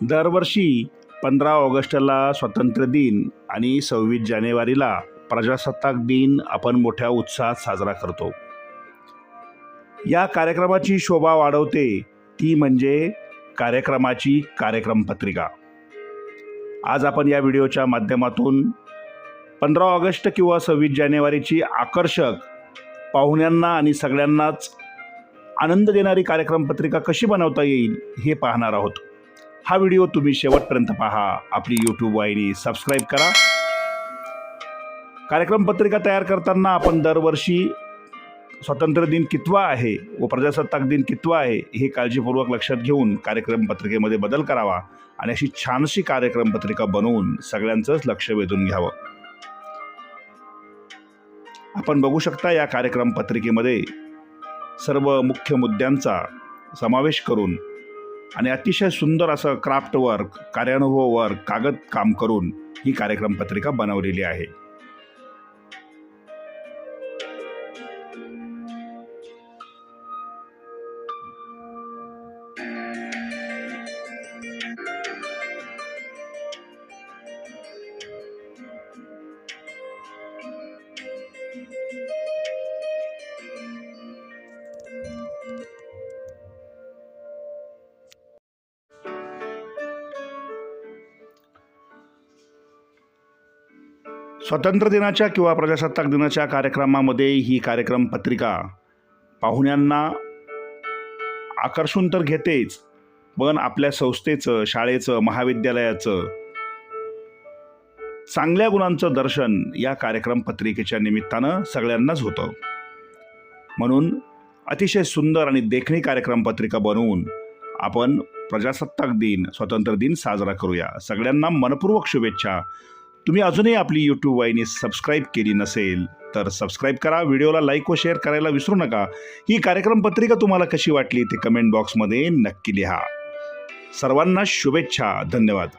दरवर्षी 15 ऑगस्टला स्वातंत्र्य दिन आणि 26 जानेवारीला प्रजासत्ताक दिन आपण मोठ्या उत्साहात साजरा करतो. या कार्यक्रमाची शोभा वाढवते ती म्हणजे कार्यक्रमाची कार्यक्रम पत्रिका. आज आपण या व्हिडिओच्या माध्यमातून 15 ऑगस्ट किंवा 26 जानेवारीची आकर्षक, पाहुण्यांना आणि सगळ्यांनाच आनंद देणारी कार्यक्रम पत्रिका कशी बनवता येईल हे पाहणार आहोत. हा व्हिडिओ तुम्ही शेवटपर्यंत पहा. आपली यूट्यूब वाहिनी सबस्क्राईब करा. कार्यक्रम पत्रिका तयार करताना आपण दरवर्षी स्वातंत्र्य दिन कितवा आहे व प्रजासत्ताक दिन कितवा आहे हे काळजीपूर्वक लक्षात घेऊन कार्यक्रम पत्रिकेमध्ये बदल करावा आणि अशी छानशी कार्यक्रम पत्रिका बनवून सगळ्यांचंच लक्ष वेधून घ्यावं. आपण बघू शकता या कार्यक्रम पत्रिकेमध्ये सर्व मुख्य मुद्द्यांचा समावेश करून आणि अतिशय सुंदर असं क्राफ्ट वर्क, कार्यानुभव वर्क, कागद काम करून ही कार्यक्रम पत्रिका बनवलेली आहे. स्वातंत्र्य दिनाच्या किंवा प्रजासत्ताक दिनाच्या कार्यक्रमामध्ये ही कार्यक्रम पत्रिका पाहुण्यांना आकर्षून तर घेतेच, पण आपल्या संस्थेचं, शाळेचं, महाविद्यालयाचं चांगल्या गुणांचं दर्शन या कार्यक्रम पत्रिकेच्या निमित्तानं सगळ्यांनाच होतं. म्हणून अतिशय सुंदर आणि देखणी कार्यक्रम पत्रिका बनवून आपण प्रजासत्ताक दिन, स्वातंत्र्य दिन साजरा करूया. सगळ्यांना मनपूर्वक शुभेच्छा. तुम्ही अजूनही आपली यूट्यूब वाहिनी सबस्क्राईब केली नसेल तर सबस्क्राईब करा. व्हिडिओला लाईक व शेअर करायला विसरू नका. ही कार्यक्रम पत्रिका तुम्हाला कशी वाटली ते कमेंट बॉक्समध्ये नक्की लिहा. सर्वांना शुभेच्छा. धन्यवाद.